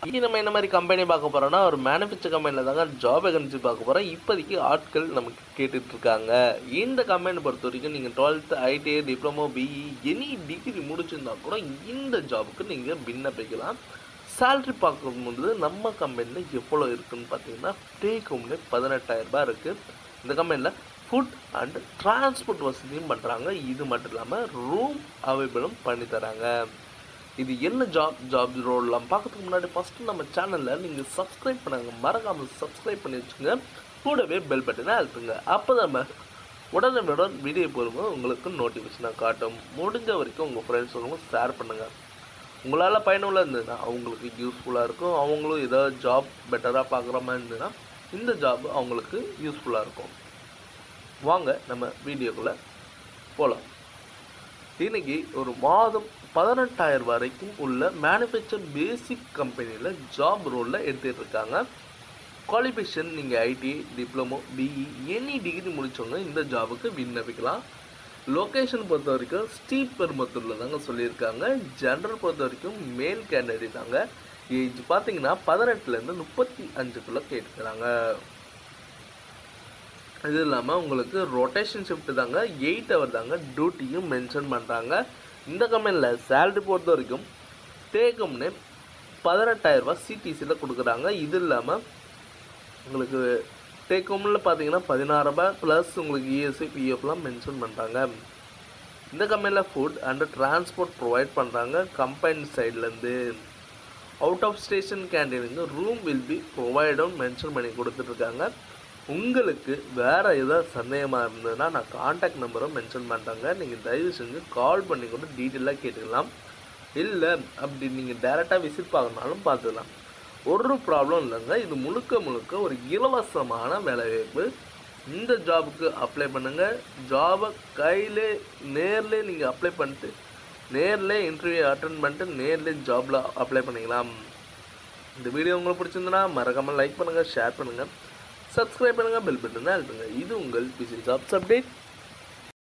இன்னைக்கு நம்ம என்ன மாதிரி கம்பெனி பார்க்க போகிறோம்னா ஒரு மேனுஃபேக்சர் கம்பெனியில் தாங்க ஜாப் வேகன்சி பார்க்க போகிறோம். இப்போதைக்கு ஆட்கள் நமக்கு கேட்டுட்ருக்காங்க. இந்த கம்பெனி பொறுத்த வரைக்கும் நீங்கள் 12th ITI diploma BE any degree முடிச்சிருந்தா கூட இந்த ஜாபுக்கு நீங்கள் விண்ணப்பிக்கலாம். சேல்ரி பார்க்கும்போது நம்ம கம்பெனியில் எவ்வளோ இருக்குதுன்னு பார்த்தீங்கன்னா டேக் ஹோம்னு 18,000 இருக்குது. இந்த கம்பெனியில் ஃபுட் அண்ட் டிரான்ஸ்போர்ட் வசதியும் பண்ணுறாங்க. இது மட்டும் இல்லாமல் ரூம் அவைலபிளும் பண்ணி தராங்க. இது என்ன ஜாப் ரோல்லாம் பார்க்கறதுக்கு முன்னாடி ஃபஸ்ட்டு நம்ம சேனலில் நீங்கள் சப்ஸ்கிரைப் பண்ணாங்க, மறக்காமல் சப்ஸ்கிரைப் பண்ணி வச்சுங்க. கூடவே பெல் பட்டனை அழுத்துங்க. அப்போ நம்ம உடனுடன் வீடியோ போடும்போது உங்களுக்கு நோட்டிஃபிகேஷனாக காட்டும். முடிஞ்ச வரைக்கும் உங்கள் ஃப்ரெண்ட்ஸுங்களும் ஷேர் பண்ணுங்கள். உங்களால் பயனுள்ள இருந்ததுன்னா அவங்களுக்கு யூஸ்ஃபுல்லாக இருக்கும். அவங்களும் ஏதாவது ஜாப் பெட்டராக பார்க்குற மாதிரி இருந்ததுன்னா இந்த ஜாப் அவங்களுக்கு யூஸ்ஃபுல்லாக இருக்கும். வாங்க நம்ம வீடியோக்குள்ளே போகலாம். இன்றைக்கி ஒரு மாதம் 18,000 வரைக்கும் உள்ள மேனுஃபேக்சர் பேசிக் கம்பெனியில் ஜாப் ரோலில் எடுத்துகிட்டு இருக்காங்க. குவாலிஃபிகேஷன் நீங்கள் IT diploma BE any degree முடித்தவங்க இந்த ஜாபுக்கு விண்ணப்பிக்கலாம். லொக்கேஷன் பொறுத்த வரைக்கும் ஸ்ட்ரீட் பெருமத்தூரில் தாங்க சொல்லியிருக்காங்க. ஜென்ரல் பொறுத்த வரைக்கும் மேல் கேண்டிடேட் தாங்க. ஏஜ் பார்த்தீங்கன்னா 18லேருந்து 35க்குள்ளே கேட்டுக்கிறாங்க. இது இல்லாமல் உங்களுக்கு ரொட்டேஷன் ஷிஃப்ட் தாங்க, 8 hour தாங்க டியூட்டியும் மென்ஷன் பண்ணுறாங்க. இந்த கம்பெனியில் சேலரி பொறுத்த வரைக்கும் டேக்கம்னு 18,000 சிடிசியில் கொடுக்குறாங்க. இது இல்லாமல் உங்களுக்கு டேக்கோமில் பார்த்தீங்கன்னா 16,000 ப்ளஸ் உங்களுக்கு இஎஸ்ஐ பிஎஃப்லாம் மென்ஷன் பண்ணுறாங்க. இந்த கம்பெனியில் ஃபுட் அண்ட் டிரான்ஸ்போர்ட் ப்ரொவைட் பண்ணுறாங்க. கம்பெனி சைட்லேருந்து அவுட் ஆஃப் ஸ்டேஷன் கேண்டீனுக்கு ரூம் வில் பி ப்ரொவைடும் மென்ஷன் பண்ணி கொடுத்துட்ருக்காங்க. உங்களுக்கு வேறு ஏதாவது சந்தேகமாக இருந்ததுன்னா நான் காண்டாக்ட் நம்பரும் மென்ஷன் பண்ணுறாங்க. நீங்கள் தயவு செஞ்சு கால் பண்ணி கூட டீட்டெயிலாக கேட்டுக்கலாம். இல்லை அப்படி நீங்கள் டேரெக்டாக விசிட் பார்க்கணுனாலும் பார்த்துக்கலாம். ஒரு ப்ராப்ளம் இல்லைங்க. இது முழுக்க ஒரு இலவசமான வேலைவாய்ப்பு. இந்த ஜாபுக்கு அப்ளை பண்ணுங்கள். ஜாபை கையிலே நேர்லே நீங்கள் அப்ளை பண்ணிட்டு நேர்லே இன்டர்வியூ அட்டென்ட் பண்ணிட்டு நேர்லே ஜாபில் அப்ளை பண்ணிக்கலாம். இந்த வீடியோ உங்களுக்கு பிடிச்சிருந்ததுன்னா மறக்காமல் லைக் பண்ணுங்கள், ஷேர் பண்ணுங்கள், சப்ஸ்கிரைப் பண்ணுங்கள், பெல் பட்டனை அழுத்துங்க. இது உங்கள் பிசி ஜாப்ஸ் அப்டேட்.